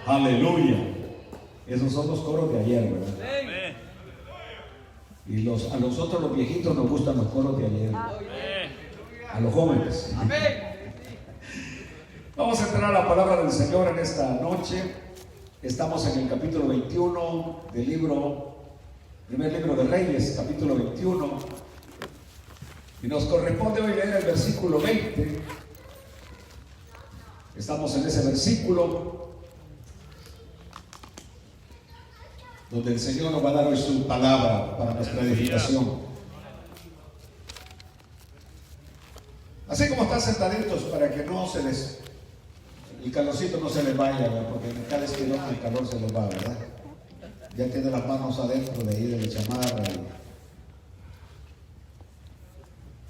Aleluya. Esos son los coros de ayer, ¿verdad? Y a nosotros los viejitos nos gustan los coros de ayer. A los jóvenes. Vamos a entrar a la palabra del Señor en esta noche. Estamos en el capítulo 21 del primer libro de Reyes, capítulo 21. Y nos corresponde hoy leer el versículo 20. Estamos en ese versículo donde el Señor nos va a dar hoy su palabra para nuestra edificación. Así como están sentaditos para que el calorcito no se les vaya, ¿verdad? Porque en cada esquilón el calor se les va, ¿verdad? Ya tiene las manos adentro de ahí de la chamarra.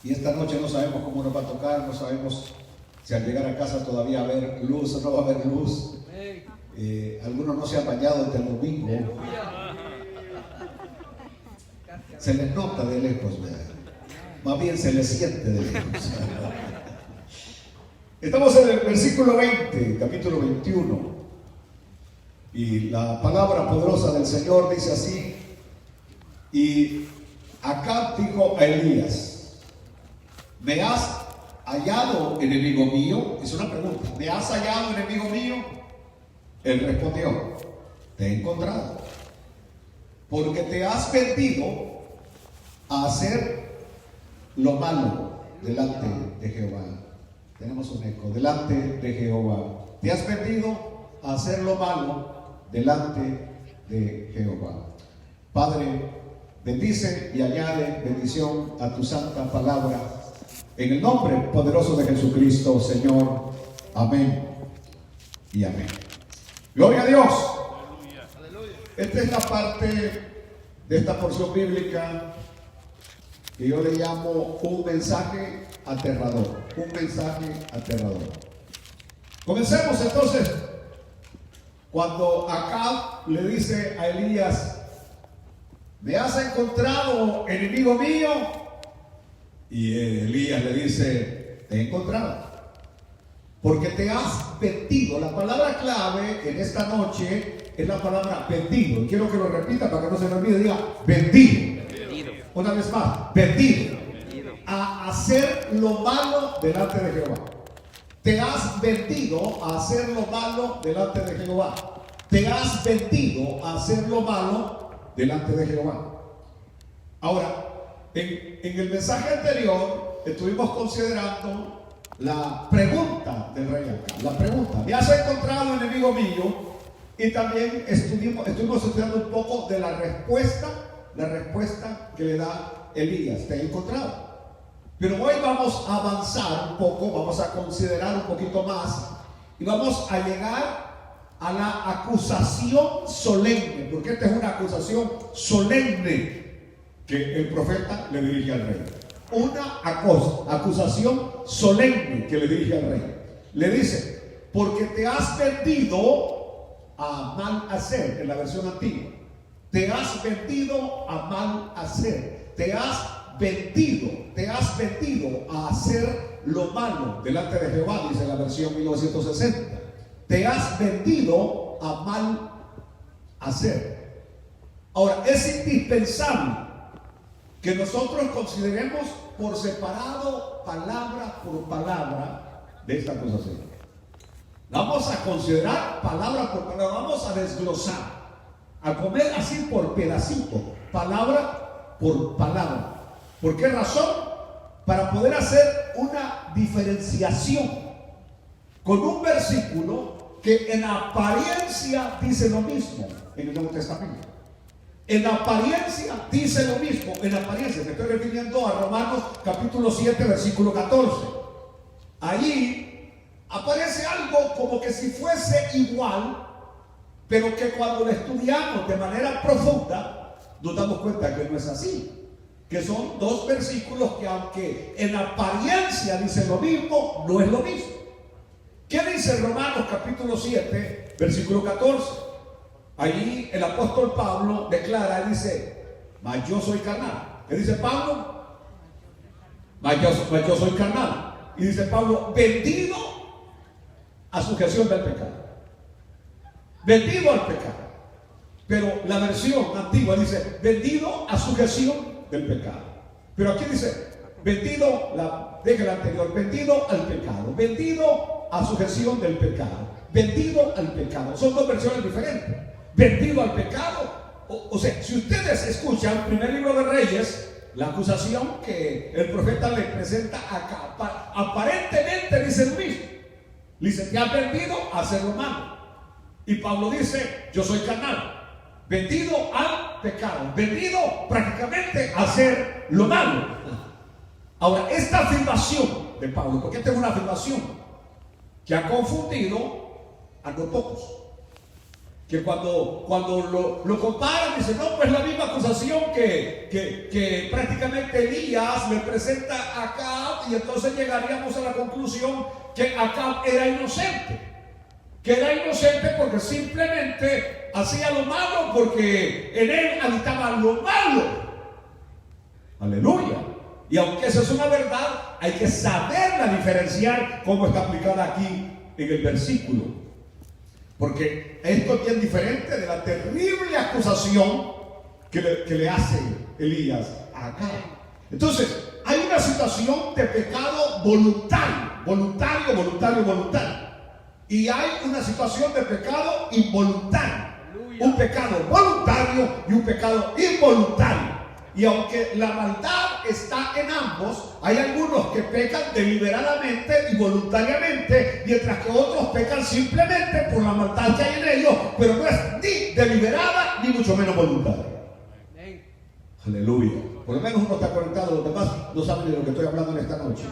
Y esta noche no sabemos cómo nos va a tocar, no sabemos si al llegar a casa todavía va a haber luz o no va a haber luz. Algunos no se han bañado desde el domingo. Se les nota de lejos, ¿verdad? Más bien se les siente de lejos. Estamos en el versículo 20, capítulo 21. Y la palabra poderosa del Señor dice así: y Acab dijo a Elías: ¿me has hallado, enemigo mío? Es una pregunta. ¿Me has hallado, enemigo mío? Él respondió: te he encontrado, porque te has vendido a hacer lo malo delante de Jehová. Tenemos un eco. Delante de Jehová. Te has vendido a hacer lo malo delante de Jehová. Padre, bendice y añade bendición a tu santa palabra. En el nombre poderoso de Jesucristo, Señor. Amén y amén. Gloria a Dios. Esta es la parte de esta porción bíblica que yo le llamo un mensaje aterrador. Un mensaje aterrador. Comencemos entonces. Cuando Acab le dice a Elías: ¿me has encontrado, enemigo mío? Y Elías le dice: te he encontrado, porque te has vendido. La palabra clave en esta noche es la palabra vendido. Y quiero que lo repita para que no se me olvide. Diga: vendido. Una vez más: vendido. A hacer lo malo delante de Jehová. Te has vendido a hacer lo malo delante de Jehová. Te has vendido a hacer lo malo delante de Jehová. Ahora, en el mensaje anterior estuvimos considerando la pregunta del rey Acab. La pregunta: ¿me has encontrado, enemigo mío? Y también estuvimos estudiando un poco de la respuesta que le da Elías: te he encontrado. Pero hoy vamos a avanzar un poco, vamos a considerar un poquito más y vamos a llegar a la acusación solemne, porque esta es una acusación solemne que el profeta le dirige al rey. Una acusación solemne que le dirige al rey. Le dice: porque te has vendido a mal hacer, en la versión antigua. Te has vendido a mal hacer. Te has vendido a hacer lo malo delante de Jehová, dice la versión 1960. Te has vendido a mal hacer. Ahora, es indispensable que nosotros consideremos por separado, palabra por palabra, de esta acusación. Vamos a considerar palabra por palabra, vamos a desglosar, a comer así por pedacito, palabra por palabra. ¿Por qué razón? Para poder hacer una diferenciación con un versículo que en apariencia dice lo mismo en el Nuevo Testamento. En apariencia dice lo mismo. En apariencia, me estoy refiriendo a Romanos capítulo 7, versículo 14. Allí aparece algo como que si fuese igual, pero que cuando lo estudiamos de manera profunda nos damos cuenta que no es así. Que son dos versículos que, aunque en apariencia dicen lo mismo, no es lo mismo. ¿Qué dice Romanos capítulo 7, versículo 14? Allí el apóstol Pablo declara, dice: mas yo soy carnal. ¿Qué dice Pablo? Mas yo soy carnal. Y dice Pablo: vendido a sujeción del pecado. vendido al pecado. Pero la versión antigua dice vendido a sujeción del pecado. Pero aquí dice vendido, deje la anterior, vendido al pecado, vendido a sujeción del pecado, vendido al pecado. Son dos versiones diferentes. Vendido al pecado. O sea, si ustedes escuchan el primer libro de Reyes, la acusación que el profeta le presenta acá, aparentemente dice lo mismo. Dice, te has vendido a hacer lo malo. Y Pablo dice, yo soy carnal, vendido al pecado, vendido prácticamente a hacer lo malo. Ahora, esta afirmación de Pablo, porque esta es una afirmación que ha confundido a no pocos. Que cuando lo comparan, dicen, no, pues la misma acusación que prácticamente Elías le presenta a Acab, y entonces llegaríamos a la conclusión que Acab era inocente. Que era inocente porque simplemente hacía lo malo, porque en él habitaba lo malo. Aleluya. Y aunque esa es una verdad, hay que saberla diferenciar como está aplicada aquí en el versículo. Porque esto es bien diferente de la terrible acusación que le hace Elías a Acab. Entonces, hay una situación de pecado voluntario. Y hay una situación de pecado involuntario. Un pecado voluntario y un pecado involuntario. Y aunque la maldad está en ambos, hay algunos que pecan deliberadamente y voluntariamente, mientras que otros pecan simplemente por la maldad que hay en ellos, pero no es ni deliberada ni mucho menos voluntaria. Aleluya. Por lo menos uno está conectado, los demás no saben de lo que estoy hablando en esta noche.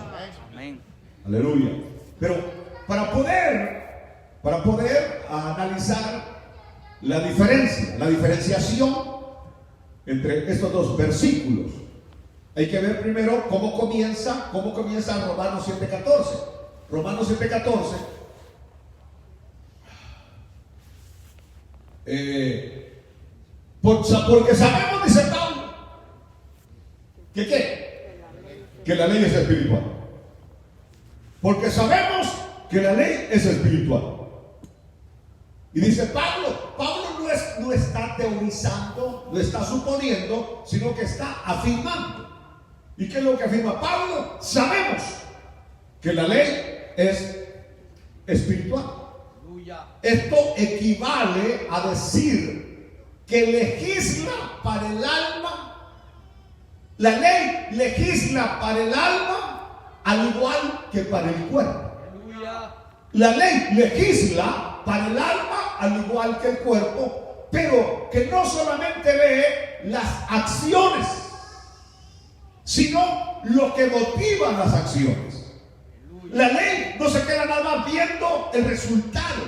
Amén. Aleluya. Pero para poder analizar la diferenciación entre estos dos versículos, hay que ver primero cómo comienza Romanos 7:14. Romanos 7:14 porque sabemos, dice Pablo, que la ley es espiritual. Porque sabemos que la ley es espiritual. Y dice Pablo no está teorizando, no está suponiendo, sino que está afirmando. ¿Y qué es lo que afirma Pablo? Sabemos que la ley es espiritual. Esto equivale a decir que legisla para el alma. La ley legisla para el alma al igual que para el cuerpo. La ley legisla para el alma al igual que el cuerpo, pero que no solamente ve las acciones, sino lo que motiva las acciones. La ley no se queda nada más viendo el resultado,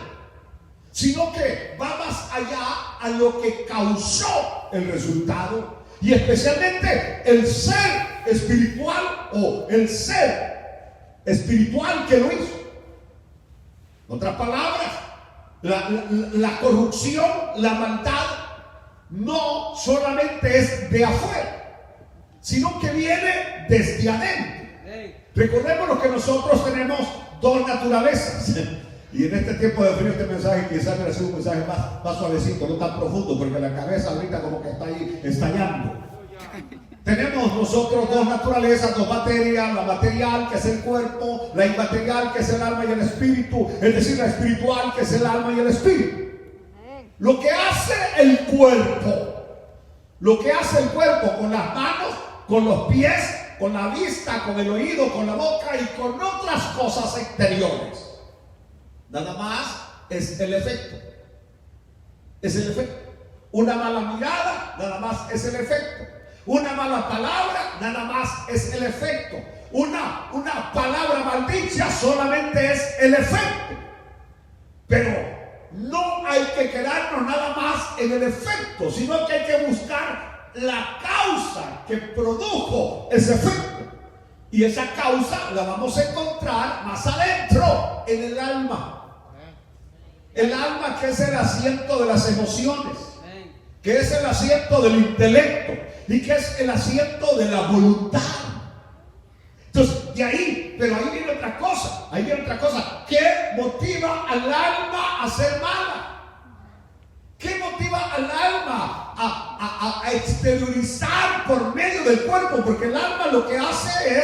sino que va más allá a lo que causó el resultado, y especialmente el ser espiritual o el ser espiritual que lo hizo. En otras palabras, la corrupción, la maldad, no solamente es de afuera, sino que viene desde adentro. Recordemos que nosotros tenemos dos naturalezas. Y en este tiempo de frío, este mensaje quizás me sido un mensaje más suavecito, no tan profundo, porque la cabeza ahorita como que está ahí estallando. Tenemos nosotros dos naturalezas, dos materias: la material, que es el cuerpo; la inmaterial, que es el alma y el espíritu, es decir, la espiritual, que es el alma y el espíritu. Lo que hace el cuerpo con las manos, con los pies, con la vista, con el oído, con la boca y con otras cosas exteriores, nada más es el efecto. Es el efecto. Una mala mirada, nada más es el efecto. Una mala palabra, nada más es el efecto. Una palabra maldicha solamente es el efecto. Pero no hay que quedarnos nada más en el efecto, sino que hay que buscar la causa que produjo ese efecto. Y esa causa la vamos a encontrar más adentro, en el alma. El alma, que es el asiento de las emociones, que es el asiento del intelecto y que es el asiento de la voluntad. Entonces, pero ahí viene otra cosa. ¿Qué motiva al alma a ser mala? a exteriorizar por medio del cuerpo, porque el alma lo que hace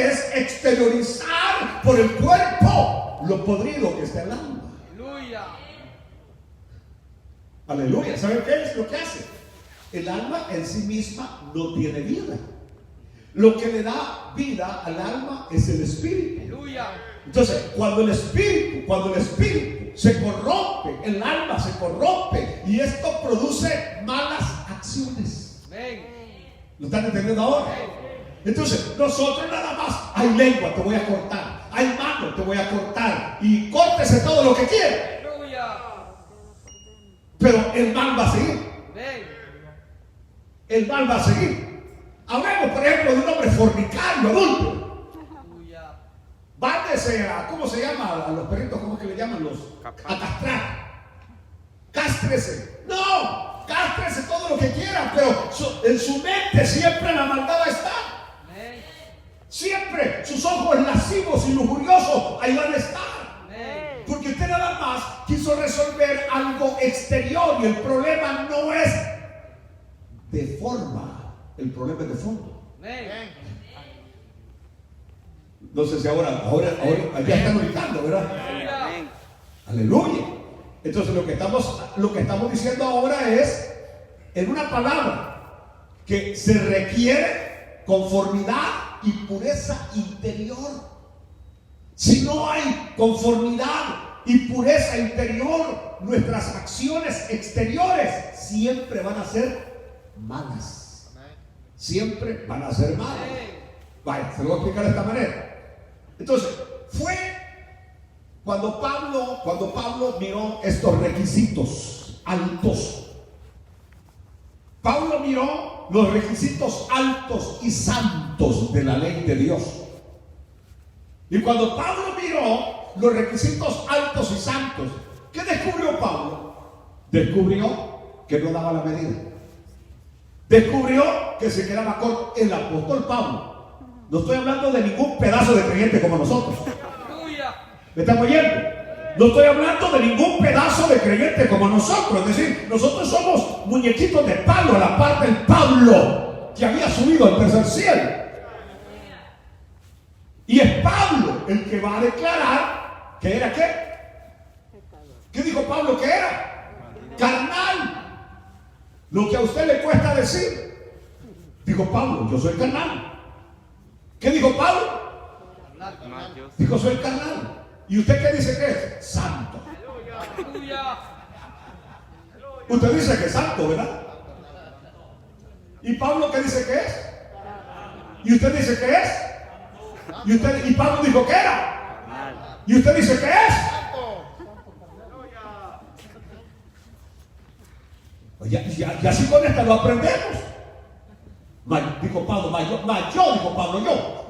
es exteriorizar por el cuerpo lo podrido que está el alma. Aleluya. Aleluya. ¿Saben qué es lo que hace? El alma en sí misma no tiene vida. Lo que le da vida al alma es el espíritu. Aleluya. Entonces, cuando el espíritu se corrompe, el alma se corrompe, y esto produce malas acciones. Amén. ¿Lo están entendiendo ahora? Entonces, nosotros nada más, hay lengua, te voy a cortar, hay mano, te voy a cortar, y córtese todo lo que quiera. Aleluya. Pero el mal va a seguir. Amén. El mal va a seguir. Hablemos, por ejemplo, de un hombre fornicario, adúltero. Aleluya. Vándese a, ¿cómo se llama? A los perritos, ¿cómo es que le llaman los? A castrar. Cástrese. No, cástrese todo lo que quiera, pero en su mente siempre la maldad está. Amén. Siempre sus ojos lascivos y lujuriosos ahí van a estar. Amén. Porque usted nada más quiso resolver algo exterior, y el problema no es de forma, el problema es de fondo. Amén. No sé si ahora ya están gritando, ¿verdad? Aleluya. Aleluya. Entonces lo que estamos diciendo ahora es, en una palabra, que se requiere conformidad y pureza interior. Si no hay conformidad y pureza interior, nuestras acciones exteriores siempre van a ser malas. Siempre van a ser malas. Vaya, se lo voy a explicar de esta manera. Entonces, fue cuando Pablo miró estos requisitos altos. Pablo miró los requisitos altos y santos de la ley de Dios. Y cuando Pablo miró los requisitos altos y santos, ¿qué descubrió Pablo? Descubrió que no daba la medida. Descubrió que se quedaba corto. El apóstol Pablo. No estoy hablando de ningún pedazo de creyente como nosotros. Aleluya. ¿Me están oyendo? No estoy hablando de ningún pedazo de creyente como nosotros. Es decir, nosotros somos muñequitos de palo a la par del Pablo que había subido al tercer cielo. Y es Pablo el que va a declarar que era ¿qué? ¿Qué dijo Pablo que era? Carnal. Lo que a usted le cuesta decir. Dijo Pablo, yo soy carnal. ¿Qué dijo Pablo? Dijo, soy carnal. ¿Y usted qué dice que es? Santo. Aleluya. Usted dice que es santo, ¿verdad? ¿Y Pablo qué dice que es? ¿Y usted dice que es? ¿Y Pablo dijo que era? ¿Y usted dice que es? Ya si con esta lo aprendemos. Dijo Pablo, dijo Pablo, yo.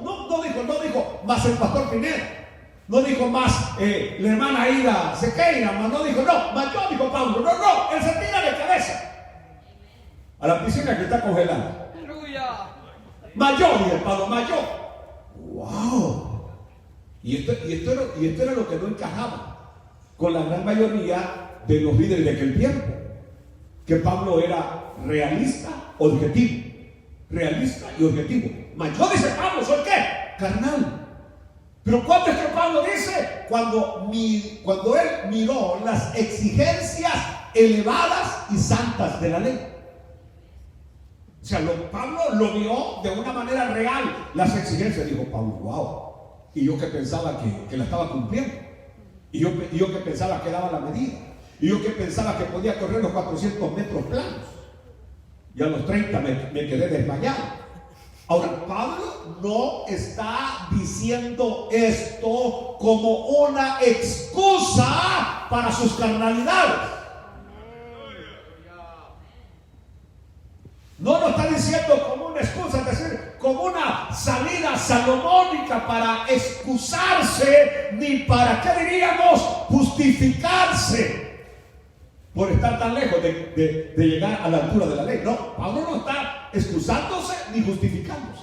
No dijo más el pastor Pineda. No dijo más la hermana Ida Sequeira. No dijo, yo, dijo Pablo. No, él se tira de cabeza a la piscina que está congelada. Aleluya. Mayor, dijo Pablo, mayor. ¡Wow! Y esto era lo que no encajaba con la gran mayoría de los líderes de aquel tiempo. Que Pablo era realista, objetivo. Realista y objetivo. Mayor, dice Pablo, ¿soy qué? Carnal. Pero ¿cuándo es que Pablo dice? Cuando él miró las exigencias elevadas y santas de la ley. O sea, Pablo lo vio de una manera real, las exigencias. Dijo Pablo, wow. Y yo que pensaba que la estaba cumpliendo. Y yo que pensaba que daba la medida. Y yo que pensaba que podía correr los 400 metros planos. Y a los 30 me quedé desmayado. Ahora, Pablo no está diciendo esto como una excusa para sus carnalidades. No lo está diciendo como una excusa, es decir, como una salida salomónica para excusarse, ni para, ¿qué diríamos?, justificarse por estar tan lejos de llegar a la altura de la ley. No, Pablo no está excusándose ni justificándose.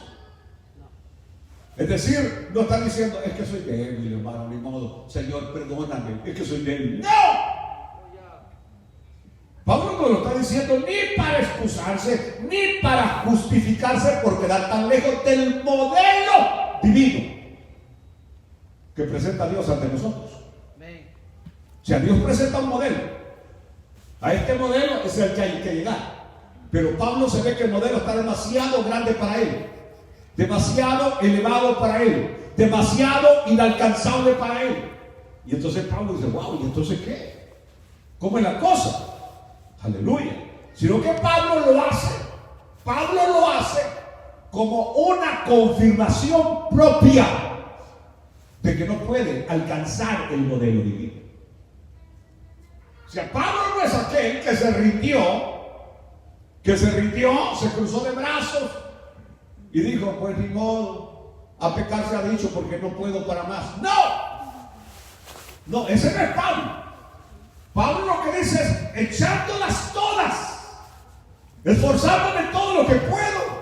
Es decir, no está diciendo, es que soy débil, hermano, ni modo, Señor, perdóname, es que soy débil. ¡No! Pablo no lo está diciendo ni para excusarse, ni para justificarse por quedar tan lejos del modelo divino que presenta Dios ante nosotros. Amén. O sea, Dios presenta un modelo. A este modelo es el que hay que llegar. Pero Pablo se ve que el modelo está demasiado grande para él, demasiado elevado para él, demasiado inalcanzable para él. Y entonces Pablo dice, wow, ¿y entonces qué? ¿Cómo es la cosa? Aleluya. Sino que Pablo lo hace como una confirmación propia de que no puede alcanzar el modelo divino. O sea, Pablo no es aquel que se rindió, se cruzó de brazos y dijo, pues ni modo, a pecar se ha dicho porque no puedo para más. No, ese no es Pablo. Pablo lo que dice es echándolas todas, esforzándome todo lo que puedo.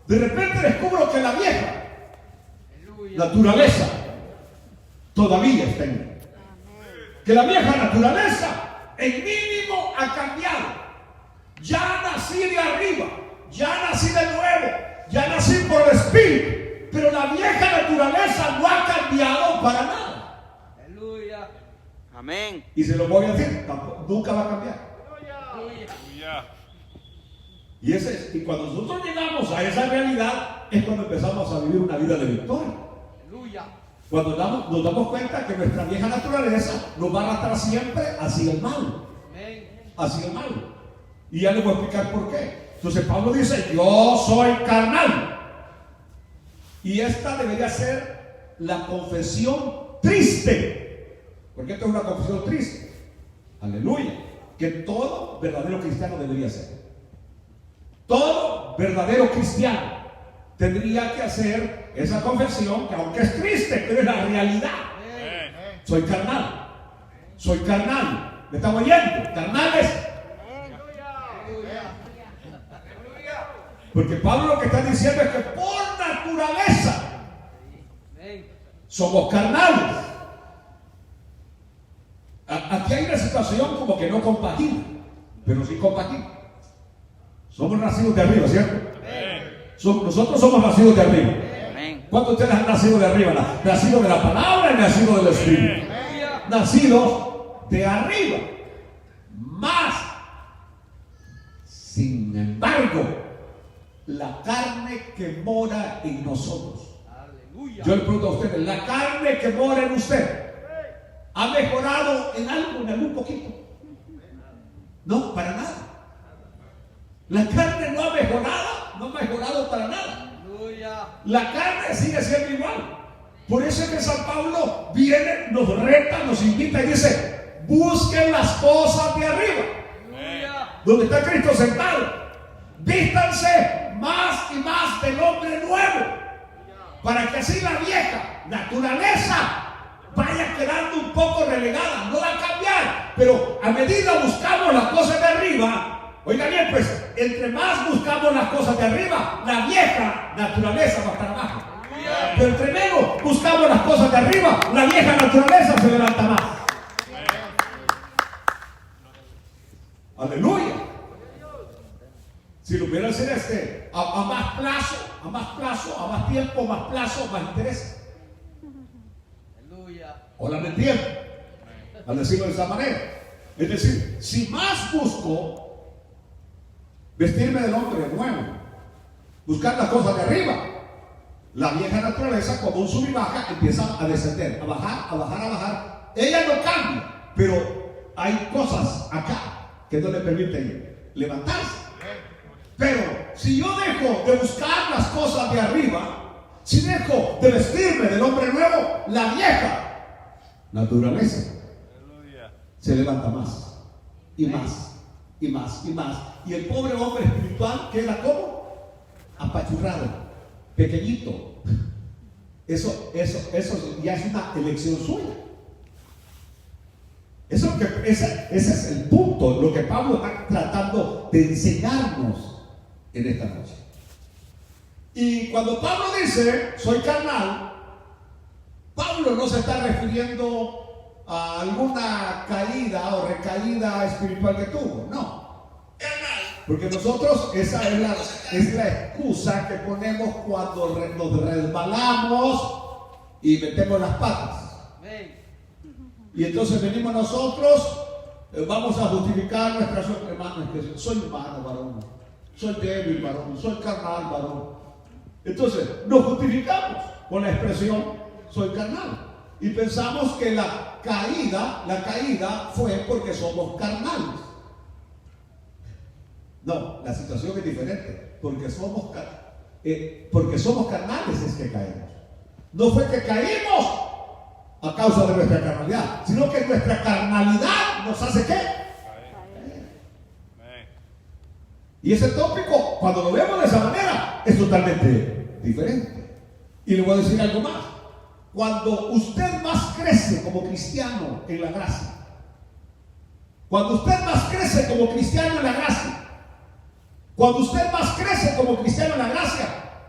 De repente descubro que la vieja naturaleza todavía está en mí. Que la vieja naturaleza en mínimo ha cambiado. Ya nací de arriba, ya nací de nuevo, ya nací por el Espíritu, pero la vieja naturaleza no ha cambiado para nada. Aleluya. Amén. Y se lo voy a decir, nunca va a cambiar. Aleluya. Y cuando nosotros llegamos a esa realidad es cuando empezamos a vivir una vida de victoria. Aleluya. Cuando nos damos cuenta que nuestra vieja naturaleza nos va a arrastrar siempre hacia el mal. Amén. Hacia el mal. Y ya les voy a explicar por qué. Entonces Pablo dice, yo soy carnal. Y esta debería ser la confesión triste. Porque esta es una confesión triste. Aleluya. Que todo verdadero cristiano debería ser. Todo verdadero cristiano tendría que hacer esa confesión, que aunque es triste, pero es la realidad. Soy carnal. Soy carnal. ¿Me están oyendo? Carnales. Porque Pablo lo que está diciendo es que por naturaleza somos carnales. Aquí hay una situación como que no compatible, pero sí compatible. Somos nacidos de arriba, ¿cierto? Nosotros somos nacidos de arriba. ¿Cuántos de ustedes han nacido de arriba? Nacido de la palabra y nacido del Espíritu. Nacidos de arriba. Más, sin embargo, la carne que mora en nosotros. Aleluya. Yo le pregunto a ustedes, ¿la carne que mora en usted ha mejorado en algo, en algún poquito? No, para nada. La carne no ha mejorado para nada. Aleluya. La carne sigue siendo igual. Por eso es que San Pablo viene, nos reta, nos invita y dice, busquen las cosas de arriba, Aleluya. donde está Cristo sentado. Vístanse más y más del hombre nuevo, para que así la vieja naturaleza vaya quedando un poco relegada. No va a cambiar, pero a medida buscamos las cosas de arriba, oiga bien, pues entre más buscamos las cosas de arriba, la vieja naturaleza va a estar abajo. Pero entre menos buscamos las cosas de arriba, la vieja naturaleza se levanta más. Aleluya. Si lo hubiera hacer a más plazo, a más tiempo, más plazo, más interés. Aleluya. ¿O me entienden? Al decirlo de esa manera. Es decir, si más busco vestirme del hombre nuevo, buscar las cosas de arriba, la vieja naturaleza, como un sub y baja, empieza a descender, a bajar. Ella no cambia, pero hay cosas acá que no le permiten levantarse. Pero si yo dejo de buscar las cosas de arriba, si dejo de vestirme del hombre nuevo, la vieja naturaleza se levanta más y más y más y más. Y el pobre hombre espiritual queda como apachurrado, pequeñito. Eso ya es una elección suya. Ese es el punto, lo que Pablo está tratando de enseñarnos en esta noche. Y cuando Pablo dice soy carnal, Pablo no se está refiriendo a alguna caída o recaída espiritual que tuvo. No, él Porque nosotros, esa es la excusa que ponemos cuando nos resbalamos y metemos las patas. Amén. Y entonces venimos nosotros, vamos a justificar nuestra hermano, es que soy humano, varón, soy débil, varón, soy carnal, varón. Entonces nos justificamos con la expresión soy carnal. Y pensamos que la caída fue porque somos carnales. No, la situación es diferente. Porque somos carnales es que caemos. No fue que caímos a causa de nuestra carnalidad, sino que nuestra carnalidad nos hace ¿qué? Y ese tópico, cuando lo vemos de esa manera, es totalmente diferente. Y le voy a decir algo más. Cuando usted más crece como cristiano en la gracia, cuando usted más crece como cristiano en la gracia, cuando usted más crece como cristiano en la gracia,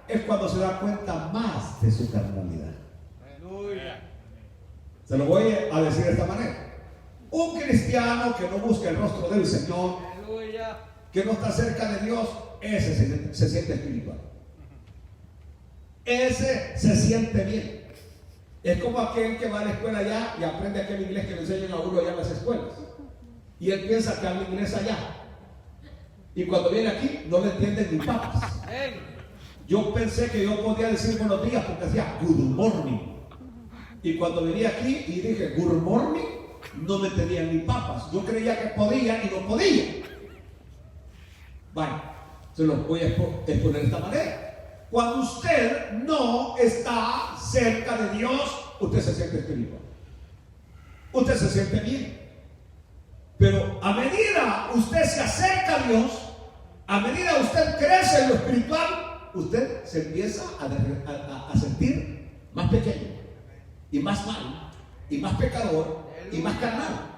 es cuando se da cuenta más de su carnalidad. Aleluya. Se lo voy a decir de esta manera. Un cristiano que no busca el rostro del Señor, Aleluya. que no está cerca de Dios, ese se siente espiritual. Ese se siente bien. Es como aquel que va a la escuela allá y aprende aquel inglés que le enseñan a uno allá en las escuelas. Y él piensa que habla inglés allá. Y cuando viene aquí no le entienden ni papas. Amén. Yo pensé que yo podía decir buenos días porque decía good morning. Y cuando venía aquí y dije good morning, no me entendían ni papas. Yo creía que podía y no podía. Bueno, se los voy a exponer de esta manera. Cuando usted no está cerca de Dios, usted se siente espiritual. Usted se siente bien. Pero a medida usted se acerca a Dios, a medida usted crece en lo espiritual, usted se empieza a sentir más pequeño, y más mal, y más pecador, y más carnal.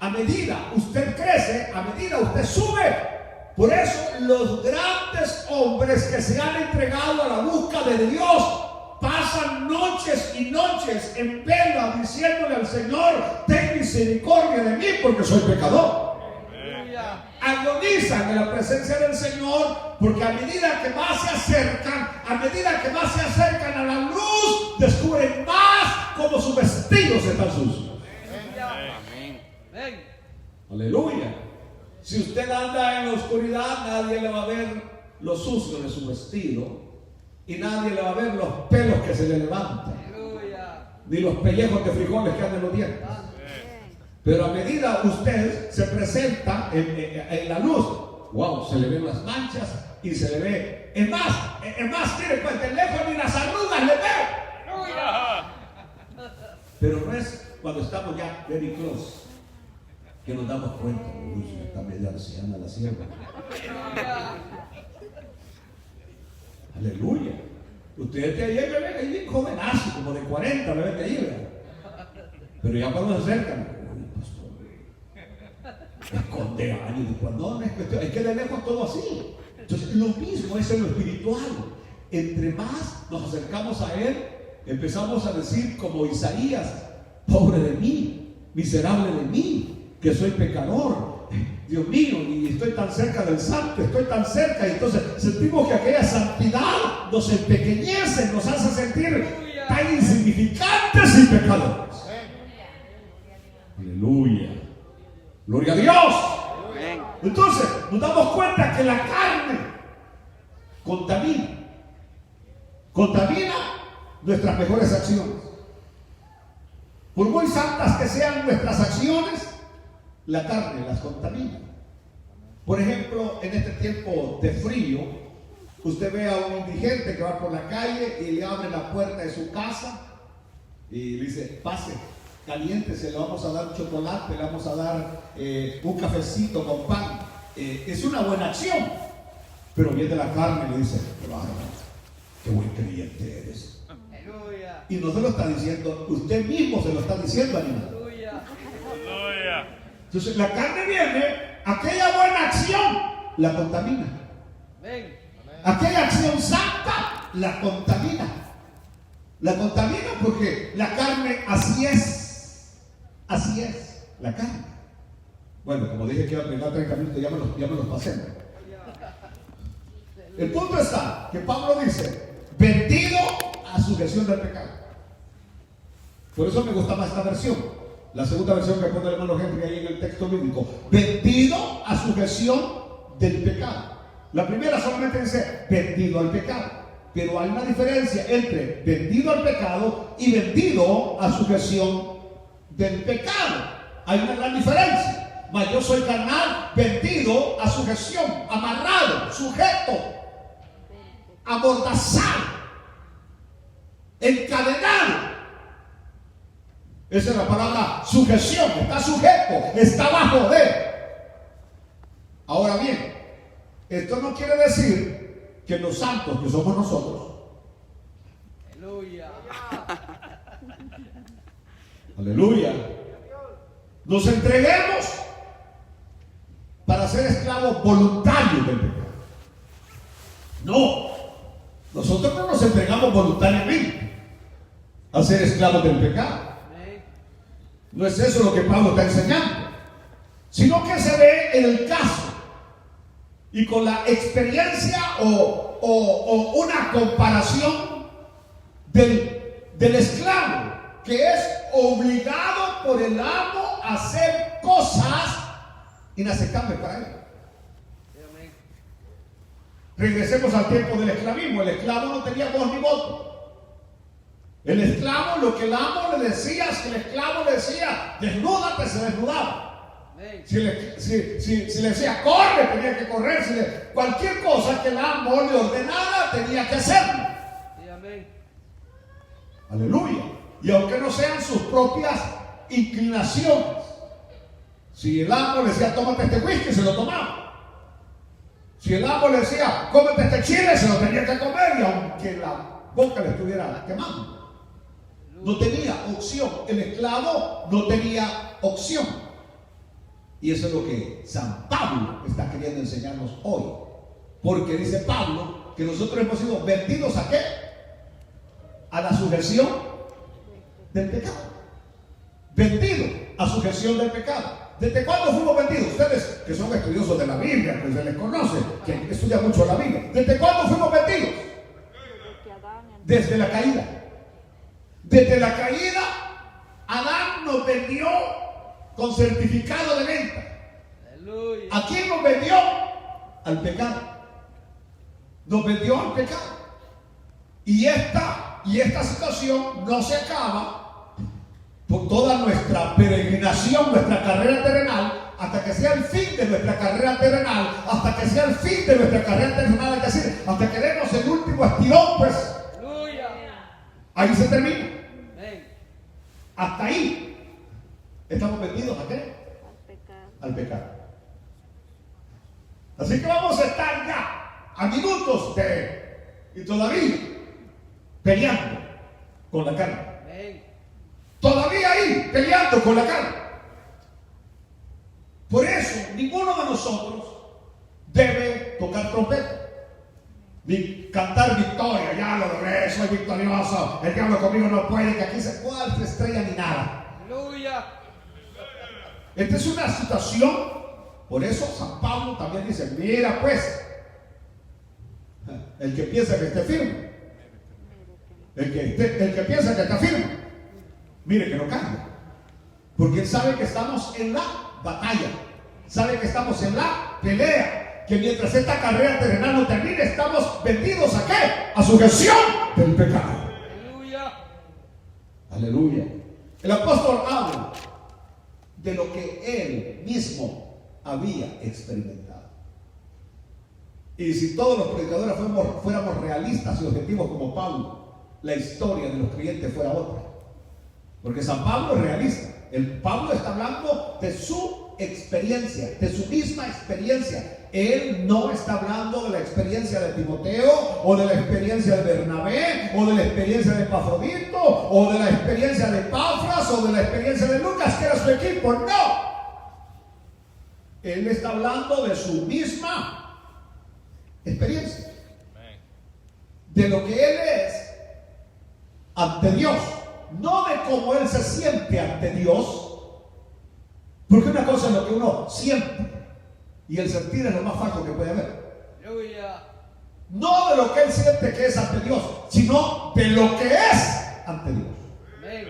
A medida usted crece, a medida usted sube. Por eso los grandes hombres que se han entregado a la búsqueda de Dios pasan noches y noches en vela diciéndole al Señor: ten misericordia de mí porque soy pecador. Aleluya. Agonizan en la presencia del Señor porque a medida que más se acercan, a la luz, descubren más cómo sus vestidos están sucios. Amén. Amén. Aleluya. Si usted anda en la oscuridad, nadie le va a ver lo sucio de su vestido y nadie le va a ver los pelos que se le levantan, Aleluya. ni los pellejos de frijoles que andan en los dientes. Pero a medida usted se presenta en la luz, wow, se le ven las manchas y se le ve. Es más, mire, pues de lejos ni las arrugas le veo. Aleluya. Pero no es cuando estamos ya very close que nos damos cuenta: uy, está media anciana la sierva. Aleluya. Ustedes de ayer me ven ahí bien jovenazo, como de 40, me ven de ahí, ¿verdad? Pero ya cuando se acercan, uy, pastor, esconde años. No, es que de lejos todo así. Entonces, lo mismo es en lo espiritual. Entre más nos acercamos a Él, empezamos a decir como Isaías: pobre de mí, miserable de mí, que soy pecador, Dios mío, y estoy tan cerca del santo, estoy tan cerca. Y entonces sentimos que aquella santidad nos empequeñece, nos hace sentir tan insignificantes y pecadores. Aleluya, gloria a Dios. Entonces nos damos cuenta que la carne contamina nuestras mejores acciones. Por muy santas que sean nuestras acciones, la carne las contamina. Por ejemplo, en este tiempo de frío, usted ve a un indigente que va por la calle y le abre la puerta de su casa y le dice: pase, caliéntese, le vamos a dar un chocolate, le vamos a dar un cafecito con pan. Es una buena acción. Pero viene la carne y le dice: claro, qué buen creyente eres. Aleluya. Y no se lo está diciendo, usted mismo se lo está diciendo, animal. Aleluya. Entonces la carne viene, aquella buena acción la contamina. Amén. Aquella acción santa la contamina. La contamina porque la carne así es. Así es la carne. Bueno, como dije que iba a pegar 30 minutos, ya me los pasé. El punto está que Pablo dice, vendido a sujeción del pecado. Por eso me gusta más esta versión. La segunda versión que pone el hermano Henry ahí en el texto bíblico, vendido a sujeción del pecado. La primera solamente dice vendido al pecado, pero hay una diferencia entre vendido al pecado y vendido a sujeción del pecado. Hay una gran diferencia. Mas yo soy carnal, vendido a sujeción, amarrado, sujeto, amordazado, encadenado. Esa es la palabra sujeción. Está sujeto, está bajo de. Ahora bien, esto no quiere decir que los santos que somos nosotros, Aleluya. aleluya, nos entreguemos para ser esclavos voluntarios del pecado. No, nosotros no nos entregamos voluntariamente a ser esclavos del pecado. No es eso lo que Pablo está enseñando, sino que se ve en el caso y con la experiencia o una comparación del esclavo que es obligado por el amo a hacer cosas inaceptables para él. Regresemos al tiempo del esclavismo. El esclavo no tenía voz ni voto. El esclavo, lo que el amo le decía, si el esclavo le decía desnúdate, se desnudaba. Si le decía corre, tenía que correr. Cualquier cosa que el amo le ordenara, tenía que hacerlo. Sí, amén. Aleluya. Y aunque no sean sus propias inclinaciones, si el amo le decía tómate este whisky, se lo tomaba. Si el amo le decía cómete este chile, se lo tenía que comer, y aunque la boca le estuviera quemando. No tenía opción. El esclavo no tenía opción. Y eso es lo que San Pablo está queriendo enseñarnos hoy. Porque dice Pablo que nosotros hemos sido vendidos ¿a qué? A la sujeción del pecado. Vendidos a sujeción del pecado. ¿Desde cuándo fuimos vendidos? Ustedes que son estudiosos de la Biblia, que se les conoce, que estudian mucho la Biblia. ¿Desde cuándo fuimos vendidos? Desde la caída. Desde la caída, Adán nos vendió con certificado de venta. Aleluya. ¿A quién nos vendió? Al pecado. Nos vendió al pecado. Y esta situación no se acaba por toda nuestra peregrinación, nuestra carrera terrenal, hasta que sea el fin de nuestra carrera terrenal, hasta que sea el fin de nuestra carrera terrenal, es decir, hasta que demos el último estirón, pues. Aleluya. Ahí se termina. Amén. Hasta ahí estamos vendidos ¿a qué? Al pecado. Así que vamos a estar ya a minutos y todavía peleando con la carne. Amén. Todavía ahí peleando con la carne. Por eso ninguno de nosotros debe tocar trompeta ni cantar victoria. Ya lo logré, soy victorioso, el diablo conmigo no puede, que aquí se cual se estrella ni nada. Aleluya. Esta es una situación. Por eso San Pablo también dice, mira pues, el que piensa que esté firme, el que piensa que está firme, mire que no caiga, porque él sabe que estamos en la batalla, sabe que estamos en la pelea, que mientras esta carrera terrenal no termine, estamos vendidos ¿a qué? A sujeción del pecado. Aleluya. Aleluya. El apóstol habla de lo que él mismo había experimentado. Y si todos los predicadores fuéramos realistas y objetivos como Pablo, la historia de los creyentes fuera otra. Porque San Pablo es realista. El Pablo está hablando de su experiencia, de su misma experiencia. Él no está hablando de la experiencia de Timoteo, o de la experiencia de Bernabé, o de la experiencia de Epafrodito, o de la experiencia de Epafras, o de la experiencia de Lucas, que era su equipo. No. Él está hablando de su misma experiencia, de lo que él es ante Dios, no de cómo él se siente ante Dios, porque una cosa es lo que uno siente y el sentir es lo más falso que puede haber. Aleluya. No de lo que él siente que es ante Dios, sino de lo que es ante Dios. Amén.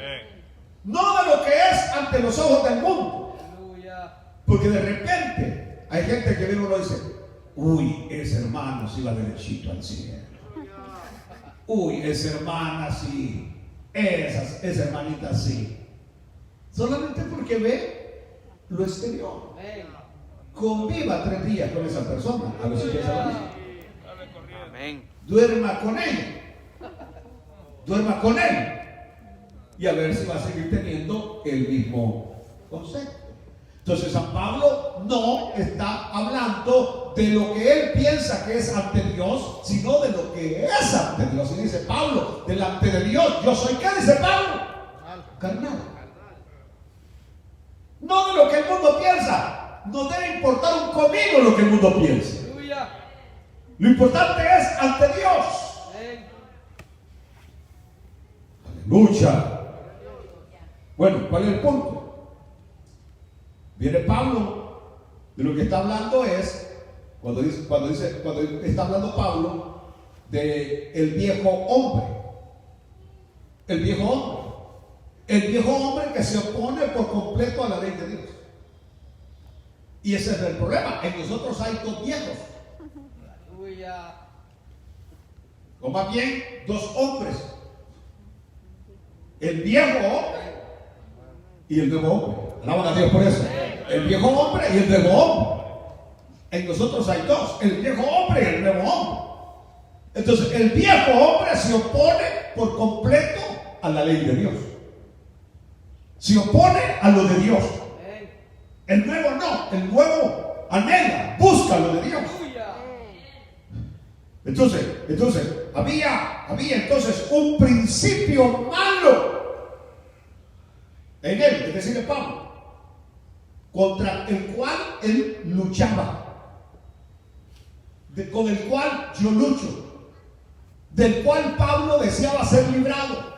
No de lo que es ante los ojos del mundo. Aleluya. Porque de repente hay gente que viene y uno dice, uy, ese hermano sí va derechito al cielo. Uy, esa hermana sí. Esa hermanita sí. Solamente porque ve lo exterior. Amén. Conviva 3 días con esa persona. A ver si piensa lo mismo. Amén. Duerma con ella. Duerma con él. Y a ver si va a seguir teniendo el mismo concepto. Entonces San Pablo no está hablando de lo que él piensa que es ante Dios, sino de lo que es ante Dios. Y dice Pablo, delante de Dios, yo soy, ¿qué dice Pablo? Carnal. No de lo que el mundo piensa. No debe importar un comino lo que el mundo piensa. Aleluya. Lo importante es ante Dios. Amén. Aleluya. Bueno, ¿cuál es el punto? Viene Pablo, de lo que está hablando es, cuando está hablando Pablo de el viejo hombre. El viejo hombre. El viejo hombre que se opone por completo a la ley de Dios. Y ese es el problema. En nosotros hay 2 viejos. Aleluya. O más bien 2 hombres. El viejo hombre y el nuevo hombre. Alaban a Dios por eso. El viejo hombre y el nuevo hombre. En nosotros hay 2. El viejo hombre y el nuevo hombre. Entonces el viejo hombre se opone por completo a la ley de Dios. Se opone a lo de Dios. Amén. El nuevo no. El nuevo anhela, busca lo de Dios. Aleluya. Entonces había entonces un principio malo en él, es decir, en Pablo, contra el cual él luchaba, con el cual yo lucho, del cual Pablo deseaba ser librado,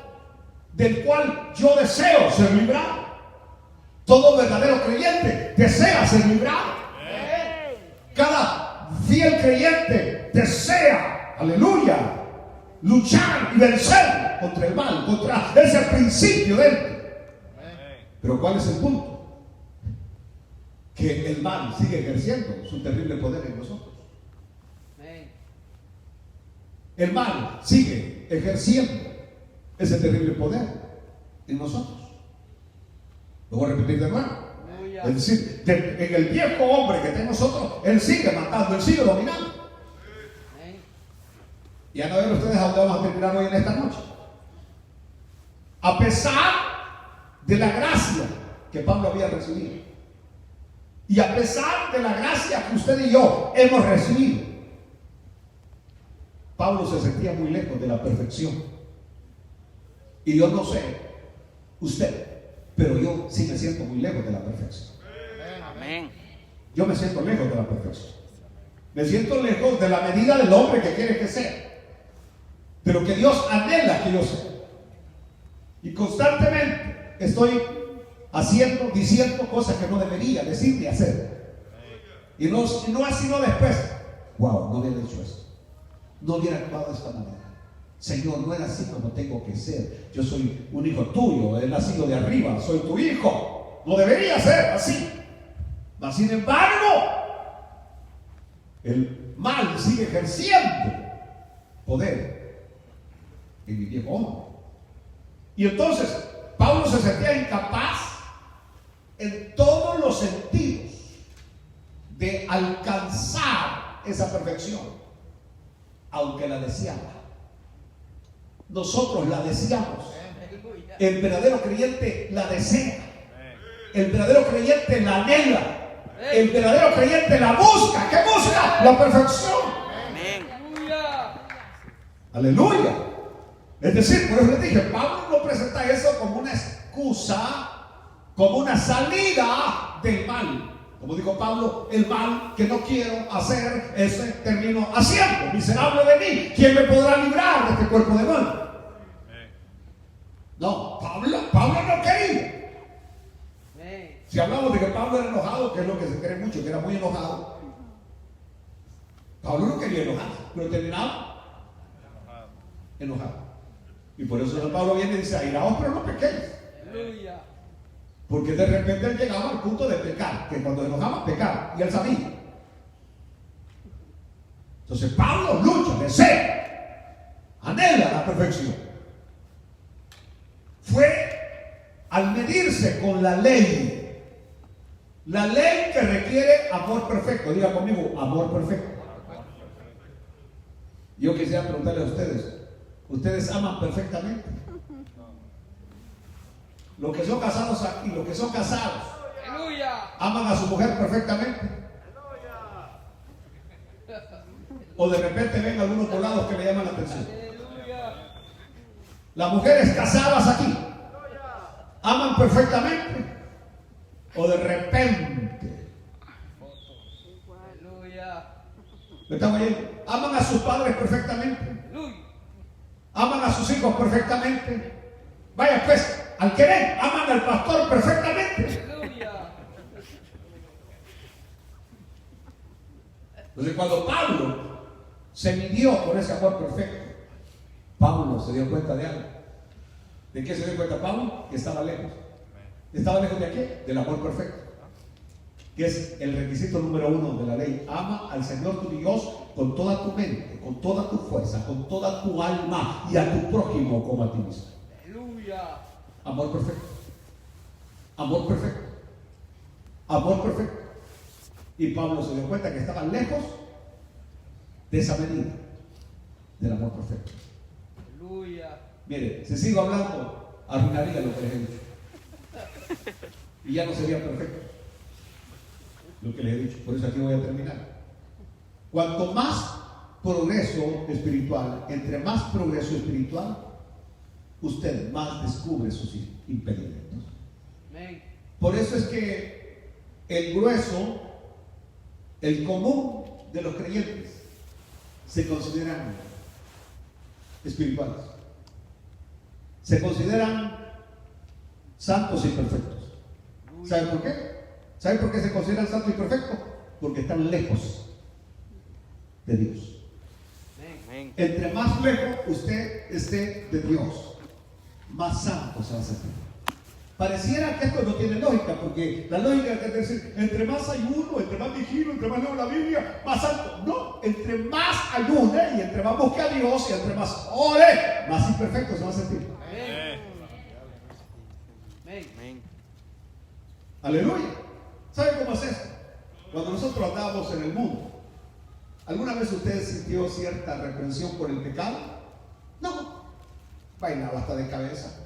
del cual yo deseo ser librado. Todo verdadero creyente desea ser librado. Cada fiel creyente desea, aleluya, luchar y vencer contra el mal, contra ese principio dentro. Pero ¿cuál es el punto? Que el mal sigue ejerciendo su terrible poder en nosotros. Amén. El mal sigue ejerciendo ese terrible poder en nosotros. Lo voy a repetir de nuevo. Aleluya. Es decir, en el viejo hombre que está en nosotros, él sigue matando, él sigue dominando. Amén. Y ya no ven ustedes a dónde vamos a terminar hoy en esta noche. A pesar de la gracia que Pablo había recibido, y a pesar de la gracia que usted y yo hemos recibido, Pablo se sentía muy lejos de la perfección. Y yo no sé usted, pero yo sí me siento muy lejos de la perfección. Amén. Yo me siento lejos de la perfección. Me siento lejos de la medida del hombre que quiere que sea, de lo que Dios anhela que yo sea. Y constantemente estoy diciendo cosas que no debería decir ni hacer. Y no ha sido después, wow, no hubiera dicho eso, no hubiera actuado de esta manera. Señor, no era así como tengo que ser. Yo soy un hijo tuyo, he nacido de arriba, soy tu hijo. No debería ser así. Mas sin embargo, el mal sigue ejerciendo poder en mi viejo hombre. Y entonces Pablo se sentía incapaz en todos los sentidos de alcanzar esa perfección, aunque la deseaba. Nosotros la deseamos. Aleluya. El verdadero creyente la desea. El verdadero creyente la anhela. El verdadero creyente la busca. ¿Qué busca? La perfección. Amén. Aleluya. Aleluya. Es decir, por eso les dije, Pablo no presenta eso como una excusa, como una salida del mal. Como dijo Pablo, el mal que no quiero hacer, ese termino haciendo. Miserable de mí, ¿quién me podrá librar de este cuerpo de mal? No, Pablo no quería. Amén. Si hablamos de que Pablo era enojado, que es lo que se cree mucho, que era muy enojado, Pablo no quería enojarse. pero terminaba enojado. Y por eso San Pablo viene y dice, airaos pero no pequéis. Aleluya. Porque de repente él llegaba al punto de pecar, que cuando enojaba pecaba, y él sabía. Entonces Pablo lucha, desea, anhela la perfección. Fue al medirse con la ley que requiere amor perfecto. Diga conmigo, amor perfecto. Yo quisiera preguntarle a ustedes, ¿ustedes aman perfectamente? Los que son casados aquí, los que son casados, Aleluya. ¿aman a su mujer perfectamente? O de repente ven algunos colados que le llaman la atención. Aleluya. Las mujeres casadas aquí, ¿aman perfectamente? O de repente, Aleluya. ¿me están oyendo? ¿Aman a sus padres perfectamente? Aleluya. ¿Aman a sus hijos perfectamente? Vaya pues, al que ven, aman al pastor perfectamente. Aleluya. Entonces cuando Pablo se midió por ese amor perfecto, Pablo se dio cuenta de algo. ¿De qué se dio cuenta Pablo? Que estaba lejos. ¿Estaba lejos de qué? Del amor perfecto, que es el requisito número 1 de la ley. Ama al Señor tu Dios con toda tu mente, con toda tu fuerza, con toda tu alma, y a tu prójimo como a ti mismo. Aleluya. Amor perfecto. Amor perfecto. Amor perfecto. Y Pablo se dio cuenta que estaba lejos de esa medida del amor perfecto. Aleluya. Mire, si sigo hablando, arruinaría lo que les he dicho. Y ya no sería perfecto lo que les he dicho. Por eso aquí voy a terminar. Cuanto más progreso espiritual, entre más progreso espiritual, usted más descubre sus impedimentos. Amén. Por eso es que el grueso, el común de los creyentes se consideran espirituales. Se consideran santos y perfectos. ¿Saben por qué? ¿Saben por qué se consideran santos y perfectos? Porque están lejos de Dios. Amén. Entre más lejos usted esté de Dios, más santo se va a sentir. Pareciera que esto no tiene lógica, porque la lógica es decir, entre más ayuno, entre más vigilo, entre más leo la Biblia, más santo. No, entre más ayune y entre más busque a Dios y entre más ore, más imperfecto se va a sentir. Amén. Amén. Amén. Aleluya. ¿Saben cómo es esto? Cuando nosotros andábamos en el mundo, ¿alguna vez usted sintió cierta reprensión por el pecado? No. Bailaba hasta de cabeza.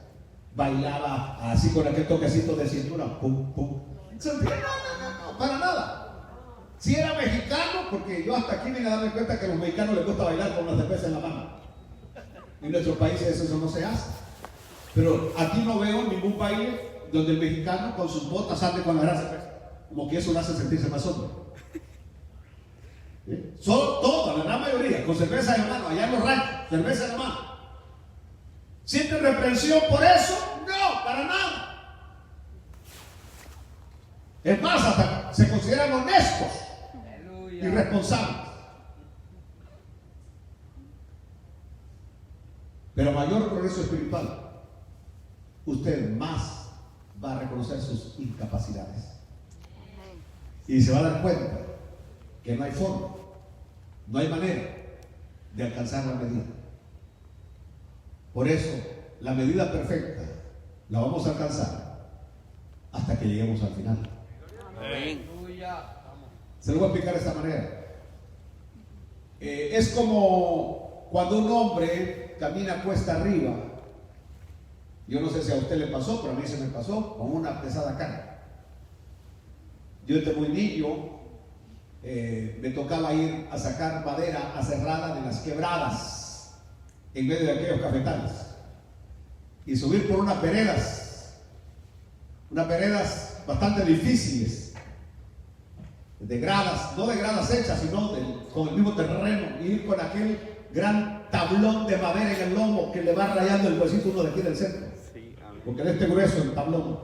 Bailaba así con aquel toquecito de cintura. Pum, pum. No, para nada. Si era mexicano, porque yo hasta aquí vine a darme cuenta que a los mexicanos les gusta bailar con una cerveza en la mano. En nuestros países eso no se hace. Pero aquí no veo ningún baile donde el mexicano con sus botas ande con la gran cerveza. Como que eso le hace sentirse más hombre. ¿Sí? Son todos, la gran mayoría, con cerveza en la mano, allá en los ranchos, cerveza en la mano. ¿Sienten reprensión por eso? No, para nada. Es más, hasta se consideran honestos y Aleluya. responsables. Pero mayor progreso espiritual, usted más va a reconocer sus incapacidades. Y se va a dar cuenta que no hay forma, no hay manera de alcanzar la medida. Por eso, la medida perfecta la vamos a alcanzar hasta que lleguemos al final. Amén. Aleluya. Se lo voy a explicar de esta manera. Es como cuando un hombre camina cuesta arriba. Yo no sé si a usted le pasó, pero a mí se me pasó con una pesada carga. Yo desde muy niño me tocaba ir a sacar madera aserrada de las quebradas en medio de aquellos cafetales y subir por unas veredas bastante difíciles, de gradas, no de gradas hechas, sino con el mismo terreno, y ir con aquel gran tablón de madera en el lomo que le va rayando el huesito uno de aquí del centro, Sí, amén. porque de este grueso el tablón.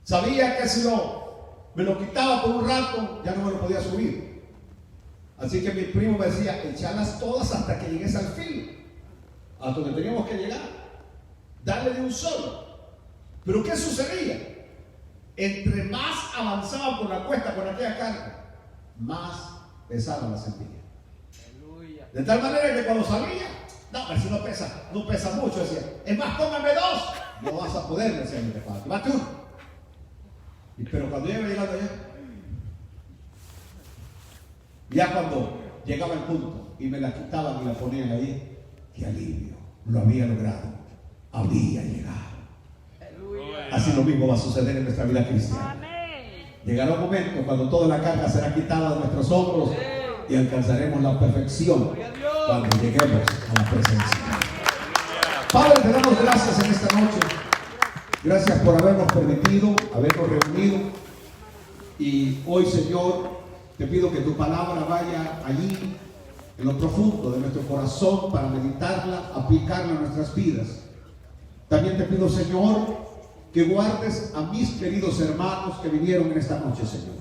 Sabía que si me lo quitaba por un rato, ya no me lo podía subir. Así que mi primo me decía, echarlas todas hasta que llegues al fin, a donde teníamos que llegar. Darle de un solo. Pero ¿qué sucedía? Entre más avanzaba por la cuesta con aquella carga, más pesada la sentía. Aleluya. De tal manera que cuando salía, no, pero si no pesa mucho, decía, es más, póngame 2. No vas a poder, decía mi papá, bate uno. Pero cuando yo iba llegando allá, ya cuando llegaba el punto y me la quitaban y la ponían ahí, qué alivio, lo había logrado, había llegado. Aleluya. Así lo mismo va a suceder en nuestra vida cristiana. Llegará un momento cuando toda la carga será quitada de nuestros hombros y alcanzaremos la perfección cuando lleguemos a la presencia. Padre, te damos gracias en esta noche. Gracias por habernos permitido, habernos reunido. Y hoy, Señor, te pido que tu palabra vaya allí, en lo profundo de nuestro corazón, para meditarla, aplicarla a nuestras vidas. También te pido, Señor, que guardes a mis queridos hermanos que vinieron en esta noche, Señor.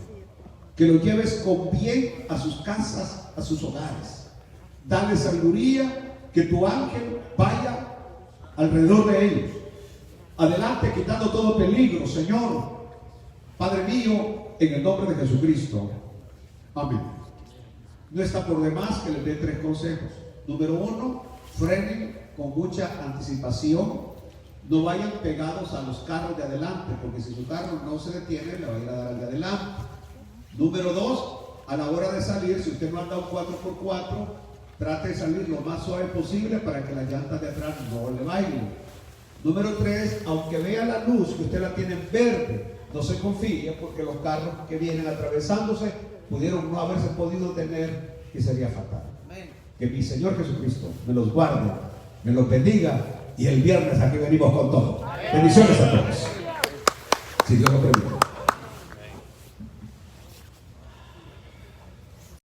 Que los lleves con bien a sus casas, a sus hogares. Dale sabiduría, que tu ángel vaya alrededor de ellos. Adelante, quitando todo peligro, Señor. Padre mío, en el nombre de Jesucristo. Amén. No está por demás que les dé 3 consejos. Número 1, frenen con mucha anticipación. No vayan pegados a los carros de adelante, porque si su carro no se detiene, le va a ir a dar al de adelante. Número 2, a la hora de salir, si usted no anda un 4x4, trate de salir lo más suave posible para que las llantas de atrás no le bailen. Número 3, aunque vea la luz que usted la tiene en verde, no se confíe, porque los carros que vienen atravesándose pudieron no haberse podido detener, que sería fatal. Amén. Que mi Señor Jesucristo me los guarde, me los bendiga, y el viernes aquí venimos con todo. Bendiciones a todos, si Dios lo permite.